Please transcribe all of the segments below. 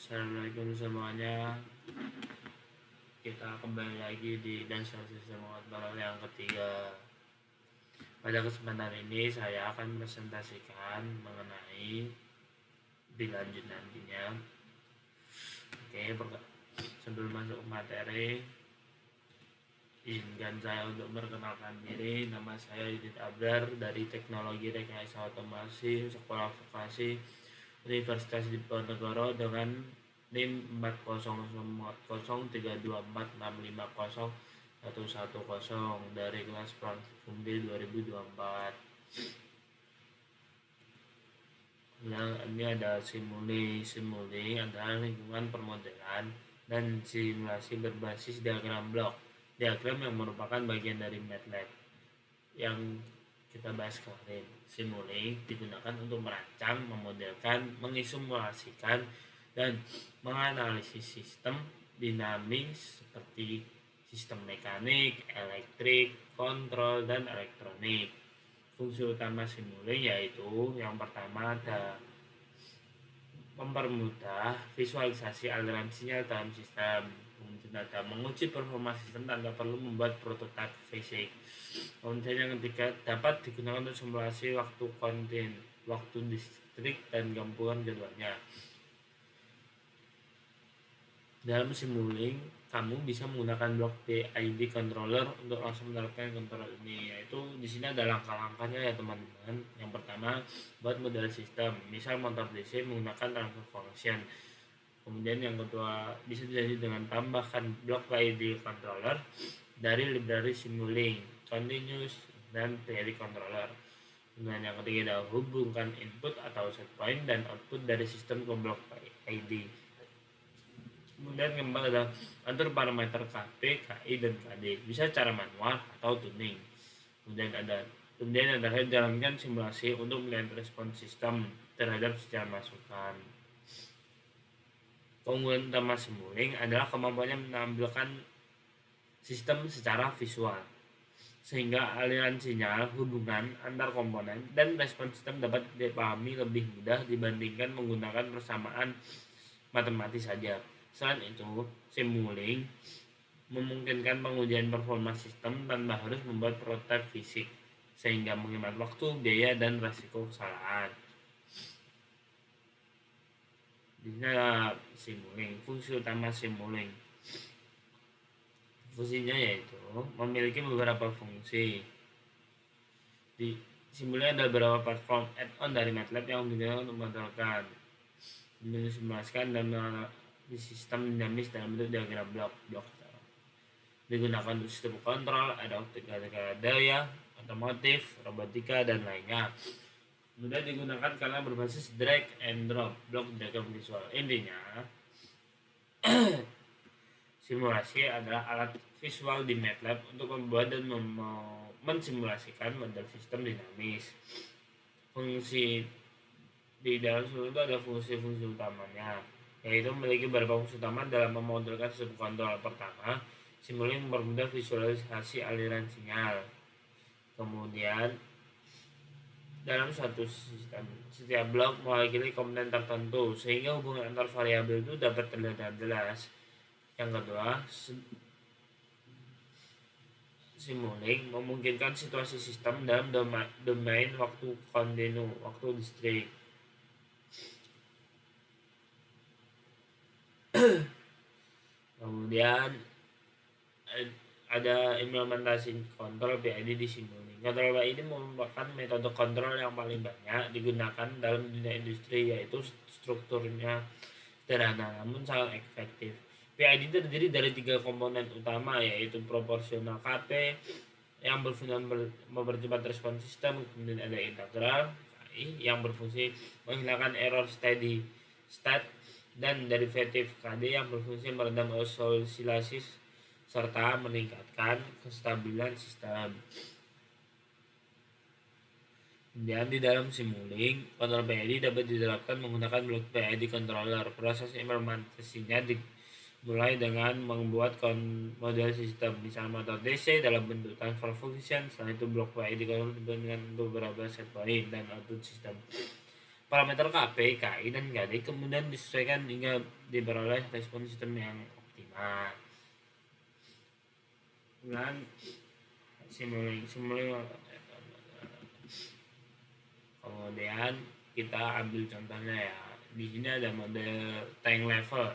Assalamualaikum semuanya. Kita kembali lagi di Dasar Sistem Kontrol yang ketiga. Pada kesempatan ini saya akan presentasikan mengenai lebih lanjut nantinya. Sebelum masuk ke materi, izinkan saya untuk memperkenalkan diri. Nama saya Yudit Abrar dari Teknologi Rekayasa Otomasi Sekolah Vokasi Universitas Diponegoro dengan NIM 400324650 dari kelas praktikum B 2024. Nah, ini ada simuli adalah lingkungan permodelan dan simulasi berbasis diagram blok. Diagram yang merupakan bagian dari MATLAB yang kita bahas kemarin. Simulink digunakan untuk merancang, memodelkan, mengisimulasikan, dan menganalisis sistem dinamis seperti sistem mekanik, elektrik, kontrol, dan elektronik. Fungsi utama Simulink yaitu yang pertama ada mempermudah visualisasi aliran sinyal dalam sistem, kemudian ada menguji performa sistem tanpa perlu membuat prototipe fisik. Kemudian yang ketiga, dapat digunakan untuk simulasi waktu kontin, waktu distrik, dan gabungan keduanya. Dalam Simulink, kamu bisa menggunakan blok PID controller untuk langsung menerapkan kontrol ini. Yaitu di sini ada langkah-langkahnya ya teman-teman. Yang pertama, buat model sistem, misal motor DC menggunakan transfer function. Kemudian yang kedua, bisa dilanjut dengan tambahkan blok PID controller dari library Simulink, Continuous, dan PID controller. Kemudian yang ketiga adalah hubungkan input atau set point dan output dari sistem ke blok PID. Kemudian keempat adalah atur parameter KP, KI, dan KD. Bisa secara manual atau tuning. Kemudian adalah jalankan simulasi untuk melihat respon sistem terhadap setiap masukan. Keunggulan utama Simulink adalah kemampuannya menampilkan sistem secara visual, sehingga aliran sinyal, hubungan antar komponen, dan respon sistem dapat dipahami lebih mudah dibandingkan menggunakan persamaan matematis saja. Selain itu, Simulink memungkinkan pengujian performa sistem tanpa harus membuat prototipe fisik, sehingga menghemat waktu, biaya, dan resiko kesalahan. Di sini ada Simulink. Fungsi utama Simulink, fungsinya yaitu memiliki beberapa fungsi. Di Simulink ada beberapa platform add-on dari MATLAB yang digunakan untuk memodelkan, mensimulasikan, dan di sistem dinamis dalam bentuk diagram blok. Digunakan untuk sistem kontrol, ada daya, otomotif, robotika, dan lainnya. Kemudian digunakan karena berbasis drag and drop blok diagram visual. Intinya, simulasi adalah alat visual di MATLAB untuk membuat dan mensimulasikan model sistem dinamis. Fungsi di dalam Simulink itu ada fungsi-fungsi utamanya, yaitu memiliki beberapa fungsi utama dalam memodelkan sistem kontrol. Pertama, Simulink mempermudah visualisasi aliran sinyal. Kemudian, dalam suatu sistem, setiap blok mewakili komponen tertentu, sehingga hubungan antar variabel itu dapat terlihat jelas. Yang kedua, Simulink memungkinkan situasi sistem dalam domain waktu kontinu, waktu distrik. Kemudian ada implementasi kontrol PID di Simulink. Kontrol PID merupakan metode kontrol yang paling banyak digunakan dalam dunia industri, yaitu strukturnya sederhana namun sangat efektif. PID terdiri dari 3 komponen utama, yaitu proporsional KP yang berfungsi mempercepat respon sistem, kemudian ada integral KI yang berfungsi menghilangkan error steady state, dan derivatif KD yang berfungsi meredam oscillasi serta meningkatkan kestabilan sistem. Dan di dalam Simulink, kontrol PID dapat diterapkan menggunakan blok PID controller. Proses implementasinya dimulai dengan membuat model sistem, misalnya motor DC dalam bentuk transfer function. Setelah itu blok PID controller dengan beberapa set point dan output sistem. parameter KP, KI, dan KD kemudian disesuaikan hingga diperoleh respon sistem yang optimal. Kemudian simulasi. Kemudian kita ambil contohnya ya. Di sini ada model tank level,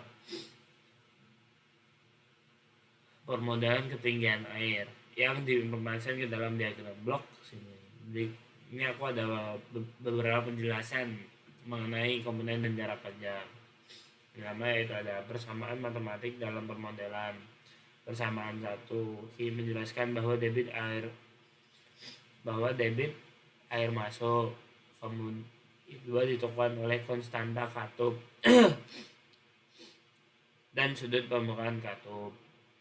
permodalan ketinggian air yang diimplementasikan ke dalam diagram blok sini. Ini aku ada beberapa penjelasan mengenai komponen dan jarak kerja. Pertama yaitu ada persamaan matematik dalam permodelan. Persamaan 1 menjelaskan bahwa debit air masuk, kemudian dua ditentukan oleh konstanta katup dan sudut permukaan katup.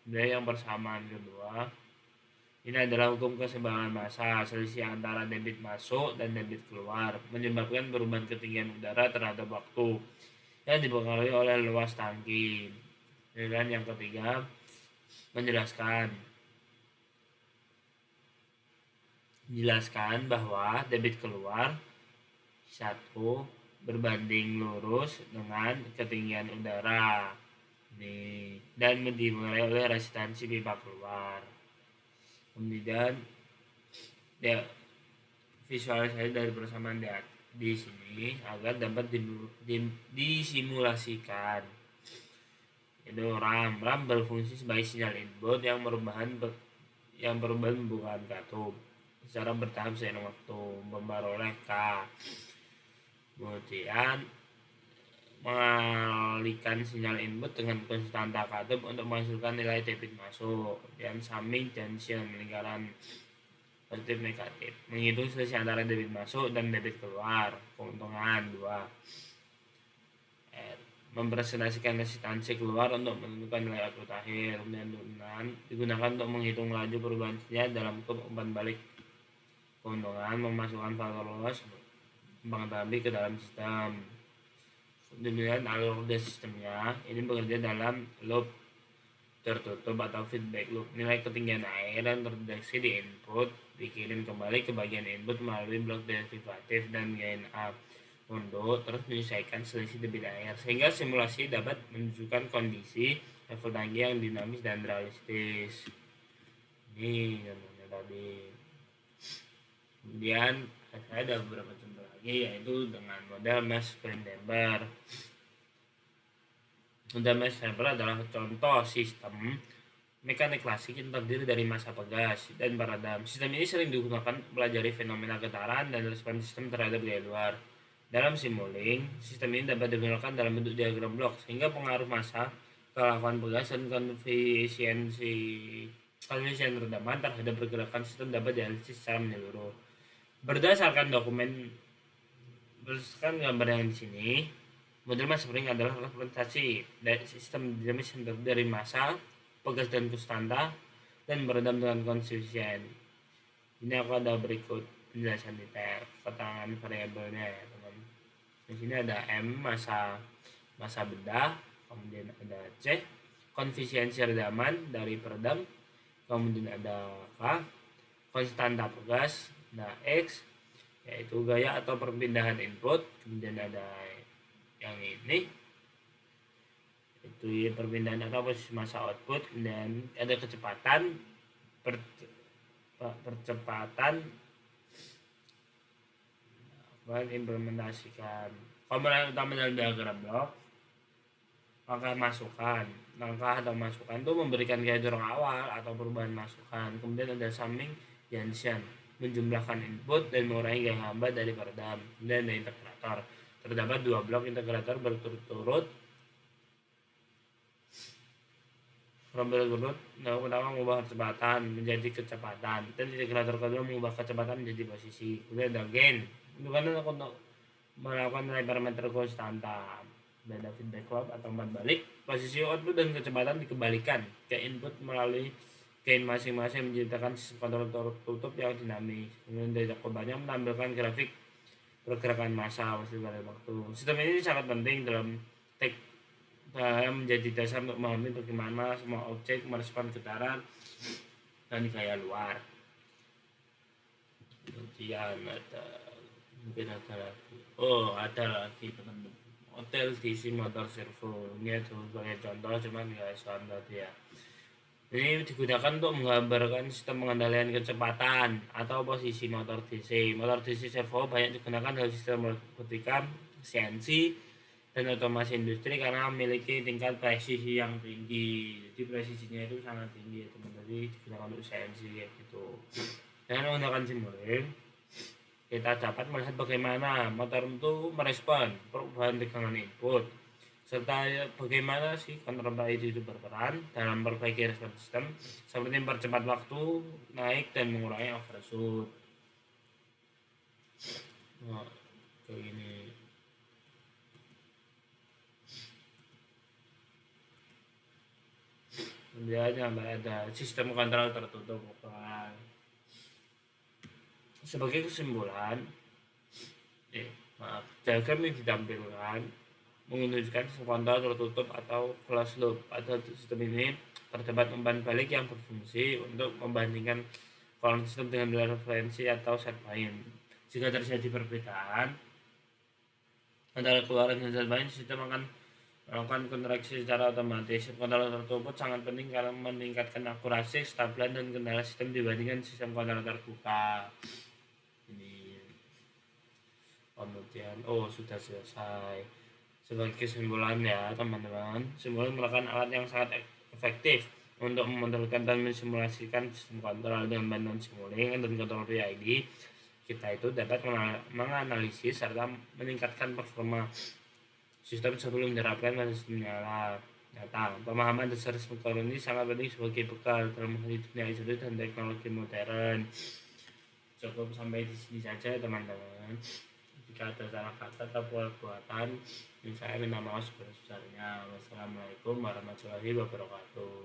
Dan yang persamaan kedua ini adalah hukum keseimbangan massa. Selisih antara debit masuk dan debit keluar menyebabkan perubahan ketinggian udara terhadap waktu yang dipengaruhi oleh luas tangki. Dan yang ketiga menjelaskan bahwa debit keluar 1 berbanding lurus dengan ketinggian udara dan dimulai oleh resistansi pipa keluar. Kemudian visualisasi dari persamaan di sini agar dapat disimulasikan. Itu RAM berfungsi sebagai sinyal input yang perubahan pembukaan katup secara bertahap seiring waktu memperoleh K. Kemudian mengalihkan sinyal input dengan konstanta katup untuk menghasilkan nilai debit masuk. Dan summing junction lingkaran positif negatif menghitung selisih antara debit masuk dan debit keluar. Keuntungan 2 mempresentasikan resistansi keluar untuk menentukan nilai output akhir. Kemudian digunakan untuk menghitung laju perubahan sinyal dalam kurva umpan balik. Keuntungan memasukkan faktor loss mengetahui ke dalam sistem. Kemudian alur sistemnya ini bekerja dalam loop tertutup atau feedback loop. Nilai ketinggian air yang terdeteksi di input dikirim kembali ke bagian input melalui blok derivatif dan gain up untuk terus menyesuaikan selisih debit air, sehingga simulasi dapat menunjukkan kondisi level tangki yang dinamis dan realistis. Ini contohnya tadi. Kemudian saya ada beberapa contoh lagi, yaitu dengan model mass spring damper. Model mass damper adalah contoh sistem mekanik klasik yang terdiri dari massa pegas dan peredam. Sistem ini sering digunakan pelajari fenomena getaran dan respon sistem terhadap gaya luar. Dalam simulink, sistem ini dapat digunakan dalam bentuk diagram blok, sehingga pengaruh massa, kelakuan pegas, dan koefisien redaman terhadap pergerakan sistem dapat dianalisis secara menyeluruh. Berdasarkan gambar yang di sini, model mass spring adalah representasi dari sistem dinamis yang terdiri dari massa, pegas dan konstanta, dan meredam dengan koefisien. Ini aku ada berikut penjelasan detail keterangan variabelnya ya teman. Di sini ada M massa bedah, kemudian ada C koefisiensi redaman dari peredam, kemudian ada K konstanta pegas, ada X yaitu gaya atau perpindahan input, kemudian ada yang ini itu perpindahan atau posisi massa output, kemudian ada kecepatan percepatan implementasikan komponen utama dalam diagram blok. Langkah atau masukan itu memberikan gaya dorong awal atau perubahan masukan. Kemudian ada summing junction menjumlahkan input dan mengurangi gaya hambat dari peredam. Kemudian ada integrator, terdapat 2 blok integrator berturut-turut. Yang pertama mengubah kecepatan menjadi kecepatan, dan integrator kedua mengubah kecepatan menjadi posisi. Kemudian ada gain, untuk melakukan nilai parameter konstanta. Dan ada feedback loop atau umpan balik, posisi output dan kecepatan dikembalikan ke input melalui gain masing-masing, menciptakan sistem kontrol tertutup yang dinamis. Kemudian dari jawabannya menampilkan grafik pergerakan massa pada waktu. Sistem ini sangat penting dalam menjadi dasar untuk memahami bagaimana semua objek merespon getaran dan gaya luar. Kemudian ada Mungkin ada lagi. Oh, ada lagi teman-teman. Hotel DC Motor Servo. Ini itu sebagai contoh, cuman nggak standar ya. Ini digunakan untuk menggambarkan sistem pengendalian kecepatan atau posisi motor DC. Motor DC servo banyak digunakan dalam sistem robotika, CNC, dan otomasi industri karena memiliki tingkat presisi yang tinggi. Jadi presisinya itu sangat tinggi ya teman. Jadi digunakan untuk CNC kayak gitu. Dengan menggunakan simuling, kita dapat melihat bagaimana motor itu merespon perubahan tegangan input serta bagaimana si kontrol ID itu berperan dalam perbaiki respon sistem seperti mempercepat waktu naik dan mengurangi overshoot. Nah, kayak gini. Kemudian yang ada sistem kontrol tertutup. Sebagai kesimpulan, diagram yang ditampilkan menunjukkan sistem kontrol tertutup atau closed loop. Pada sistem ini terdapat umpan balik yang berfungsi untuk membandingkan kolom sistem dengan referensi atau set point. Jika terjadi perbedaan antara keluaran dan set point, sistem akan melakukan kontraksi secara otomatis. Kontrol tertutup sangat penting karena meningkatkan akurasi, kestabilan, dan kendala sistem dibandingkan sistem kontrol terbuka. Ini kemudian sudah selesai. Sebagai kesimpulan ya teman-teman, simuling merupakan alat yang sangat efektif untuk memodelkan dan mensimulasikan sistem kontrol. Dengan bantuan simuling dan kontrol PID, kita itu dapat menganalisis serta meningkatkan performa sistem sebelum diterapkan pada sistem nyata. Pemahaman dasar sistem kontrol ini sangat penting sebagai bekal dalam menghadapi dunia IoT dan teknologi modern. Cukup sampai di sini saja teman-teman. Jika ada salah kata atau perbuatan, saya minta maaf sebesar-besarnya. Wassalamualaikum warahmatullahi wabarakatuh.